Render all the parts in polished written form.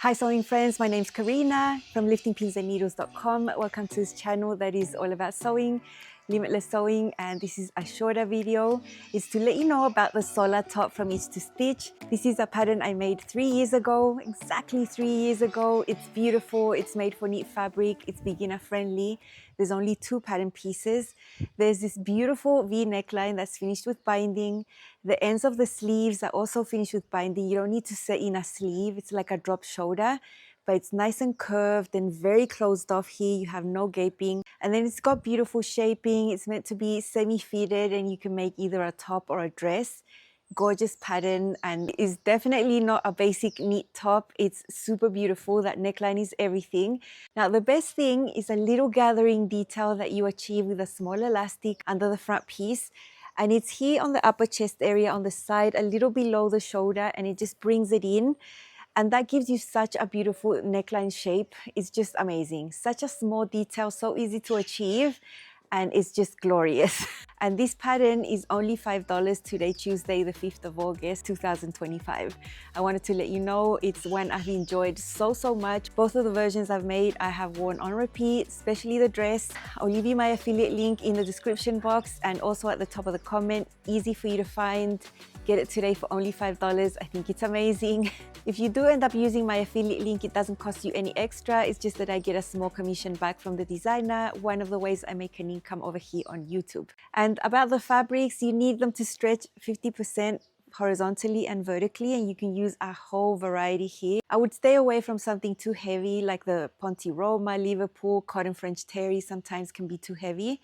Hi sewing friends, my name's Karina from liftingpinsandneedles.com. Welcome to this channel that is all about sewing, limitless sewing, and this is a shorter video. It's to let you know about the solar top from Itch to Stitch. This is a pattern I made 3 years ago, exactly 3 years ago. It's beautiful, it's made for knit fabric, it's beginner friendly. There's only 2 pattern pieces. There's this beautiful V neckline that's finished with binding. The ends of the sleeves are also finished with binding. You don't need to set in a sleeve. It's like a drop shoulder, but it's nice and curved and very closed off here. You have no gaping. And then it's got beautiful shaping. It's meant to be semi-fitted and you can make either a top or a dress. Gorgeous pattern, and is definitely not a basic knit top. It's super beautiful. That neckline is everything. Now the best thing is a little gathering detail that you achieve with a small elastic under the front piece, and it's here on the upper chest area on the side, a little below the shoulder, and it just brings it in, and that gives you such a beautiful neckline shape. It's just amazing. Such a small detail, so easy to achieve, and it's just glorious. And this pattern is only $5 today, Tuesday, the 5th of August, 2025. I wanted to let you know it's one I've enjoyed so much. Both of the versions I've made, I have worn on repeat, especially the dress. I'll leave you my affiliate link in the description box and also at the top of the comment. Easy for you to find. Get it today for only $5. I think it's amazing. If you do end up using my affiliate link, it doesn't cost you any extra. It's just that I get a small commission back from the designer. One of the ways I make an income over here on YouTube. And about the fabrics, you need them to stretch 50% horizontally and vertically, and you can use a whole variety here. I would stay away from something too heavy like the Ponte Roma, Liverpool, cotton French terry sometimes can be too heavy.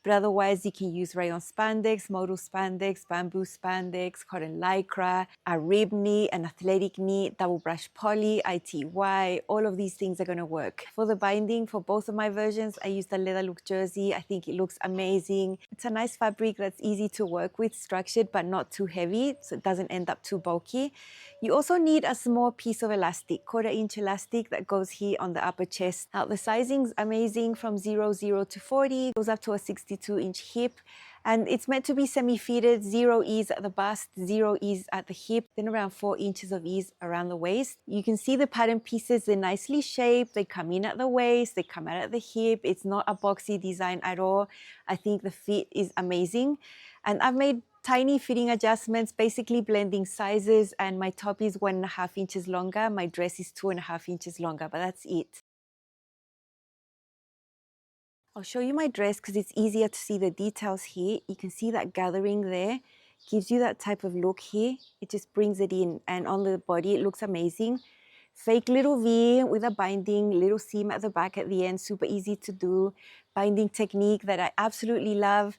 But otherwise, you can use Rayon Spandex, modal Spandex, bamboo Spandex, cotton lycra, a rib knit, an athletic knit, double brush poly, ITY. All of these things are going to work. For the binding, for both of my versions, I used a leather look jersey. I think it looks amazing. It's a nice fabric that's easy to work with, structured but not too heavy, so it doesn't end up too bulky. You also need a small piece of elastic, 1/4 inch elastic that goes here on the upper chest. Now the sizing's amazing from 0 to 40, goes up to a 62-inch hip, and it's meant to be semi-fitted, 0 ease at the bust, 0 ease at the hip, then around 4 inches of ease around the waist. You can see the pattern pieces, they're nicely shaped, they come in at the waist, they come out at the hip. It's not a boxy design at all. I think the fit is amazing, and I've made tiny fitting adjustments, basically blending sizes, and my top is 1.5 inches longer, my dress is 2.5 inches longer, but that's it. I'll show you my dress because it's easier to see the details here. You can see that gathering there, gives you that type of look here. It just brings it in, and on the body it looks amazing. Fake little V with a binding, little seam at the back at the end, super easy to do. Binding technique that I absolutely love.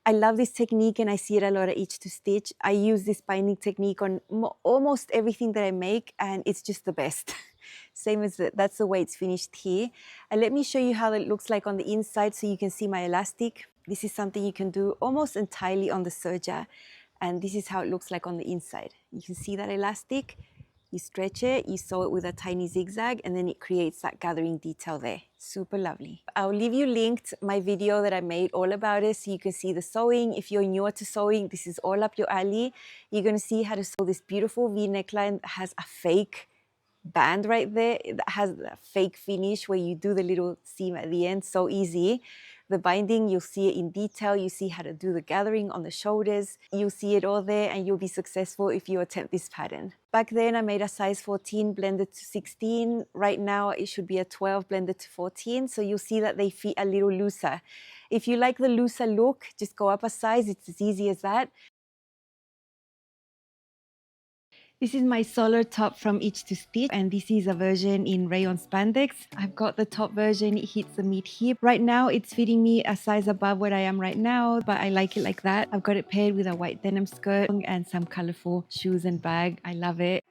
I love this technique and I see it a lot at Itch to Stitch. I use this binding technique on almost everything that I make, and it's just the best. Same as that's the way it's finished here. And let me show you how it looks like on the inside so you can see my elastic. This is something you can do almost entirely on the serger, and this is how it looks like on the inside. You can see that elastic. You stretch it, you sew it with a tiny zigzag, and then it creates that gathering detail there. Super lovely. I'll leave you linked my video that I made all about it so you can see the sewing. If you're newer to sewing, this is all up your alley. You're going to see how to sew this beautiful V neckline that has a fake band right there. That has a fake finish where you do the little seam at the end. So easy. The binding, you'll see it in detail. You see how to do the gathering on the shoulders. You'll see it all there, and you'll be successful if you attempt this pattern. Back then, I made a size 14 blended to 16. Right now, it should be a 12 blended to 14. So you'll see that they fit a little looser. If you like the looser look, just go up a size. It's as easy as that. This is my solar top from Itch to Stitch, and this is a version in Rayon Spandex. I've got the top version, it hits the mid-hip. Right now, it's fitting me a size above what I am right now, but I like it like that. I've got it paired with a white denim skirt and some colorful shoes and bag. I love it.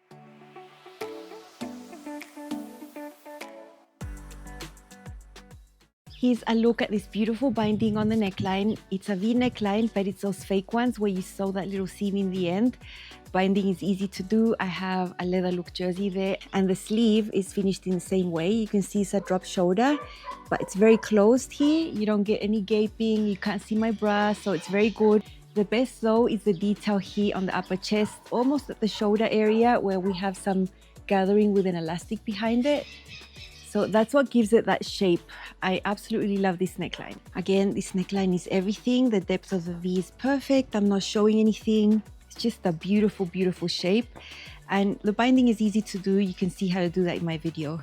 Here's a look at this beautiful binding on the neckline. It's a V neckline, but it's those fake ones where you sew that little seam in the end. Binding is easy to do. I have a leather look jersey there, and the sleeve is finished in the same way. You can see it's a drop shoulder, but it's very closed here. You don't get any gaping. You can't see my bra, so it's very good. The best though is the detail here on the upper chest, almost at the shoulder area where we have some gathering with an elastic behind it. So that's what gives it that shape. I absolutely love this neckline. Again, this neckline is everything. The depth of the V is perfect. I'm not showing anything. It's just a beautiful, beautiful shape. And the binding is easy to do. You can see how to do that in my video.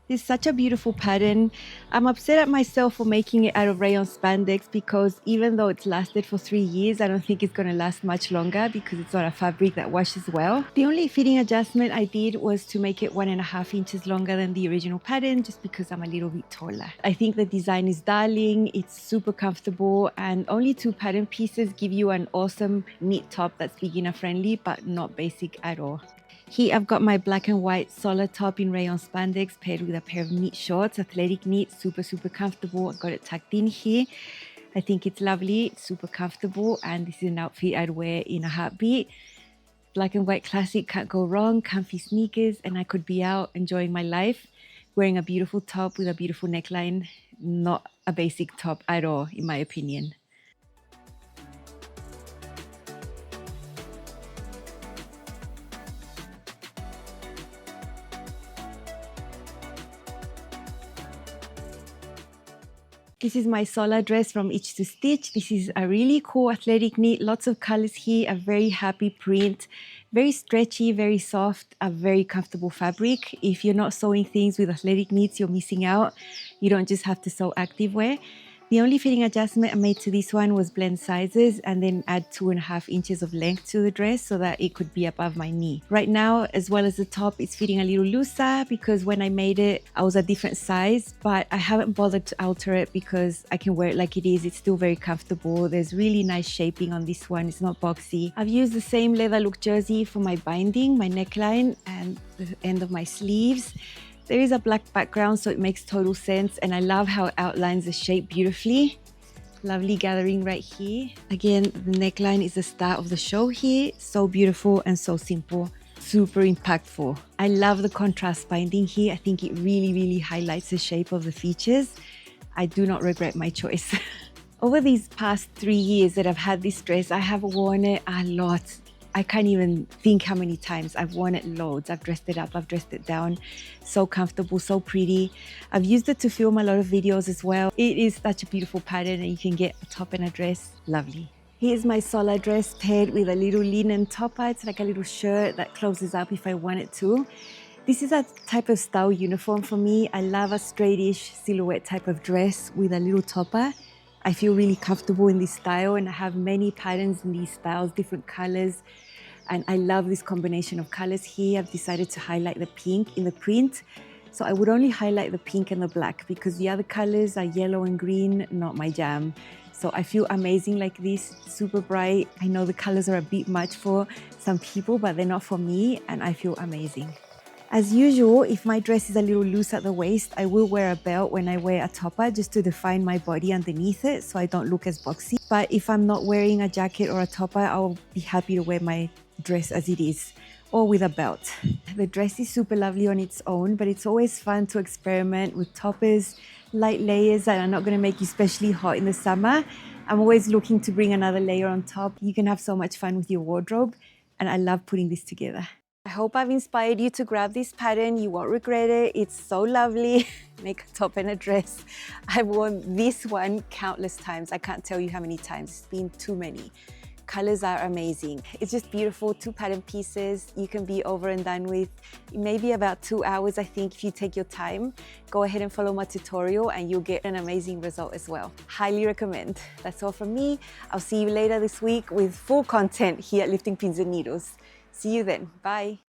This is such a beautiful pattern. I'm upset at myself for making it out of rayon spandex because even though it's lasted for 3 years, I don't think it's going to last much longer because it's not a fabric that washes well. The only fitting adjustment I did was to make it 1.5 inches longer than the original pattern just because I'm a little bit taller. I think the design is darling, it's super comfortable, and only 2 pattern pieces give you an awesome knit top that's beginner friendly but not basic at all. Here I've got my black and white solar top in rayon spandex paired with a pair of knit shorts, athletic knit, super comfortable. I got it tucked in here. I think it's lovely, it's super comfortable, and this is an outfit I'd wear in a heartbeat. Black and white classic, can't go wrong, comfy sneakers, and I could be out enjoying my life wearing a beautiful top with a beautiful neckline. Not a basic top at all, in my opinion. This is my solar dress from Itch to Stitch. This is a really cool athletic knit, lots of colors here, a very happy print, very stretchy, very soft, a very comfortable fabric. If you're not sewing things with athletic knits, you're missing out. You don't just have to sew activewear. The only fitting adjustment I made to this one was blend sizes and then add 2.5 inches of length to the dress so that it could be above my knee. Right now, as well as the top, it's fitting a little looser because when I made it, I was a different size, but I haven't bothered to alter it because I can wear it like it is. It's still very comfortable. There's really nice shaping on this one. It's not boxy. I've used the same leather look jersey for my binding, my neckline, and the end of my sleeves. There is a black background, so it makes total sense, and I love how it outlines the shape beautifully. Lovely gathering right here. Again, the neckline is the star of the show here. So beautiful and so simple, super impactful. I love the contrast binding here. I think it really highlights the shape of the features. I do not regret my choice. Over these past 3 years that I've had this dress, I have worn it a lot. I can't even think how many times. I've worn it loads. I've dressed it up, I've dressed it down. So comfortable, so pretty. I've used it to film a lot of videos as well. It is such a beautiful pattern and you can get a top and a dress. Lovely. Here's my solar dress paired with a little linen topper. It's like a little shirt that closes up if I wanted to. This is a type of style uniform for me. I love a straightish silhouette type of dress with a little topper. I feel really comfortable in this style and I have many patterns in these styles, different colors. And I love this combination of colors here. I've decided to highlight the pink in the print. So I would only highlight the pink and the black because the other colors are yellow and green, not my jam. So I feel amazing like this, super bright. I know the colors are a bit much for some people, but they're not for me, and I feel amazing. As usual, if my dress is a little loose at the waist, I will wear a belt when I wear a topper just to define my body underneath it so I don't look as boxy. But if I'm not wearing a jacket or a topper, I'll be happy to wear my dress as it is or with a belt. The dress is super lovely on its own, but it's always fun to experiment with toppers, light layers that are not going to make you especially hot in the summer. I'm always looking to bring another layer on top. You can have so much fun with your wardrobe, and I love putting this together. I hope I've inspired you to grab this pattern. You won't regret it. It's so lovely. Make a top and a dress. I've worn this one countless times. I can't tell you how many times. It's been too many. Colors are amazing. It's just beautiful. 2 pattern pieces. You can be over and done with maybe about 2 hours, I think, if you take your time. Go ahead and follow my tutorial and you'll get an amazing result as well. Highly recommend. That's all from me. I'll see you later this week with full content here at Lifting Pins and Needles. See you then. Bye.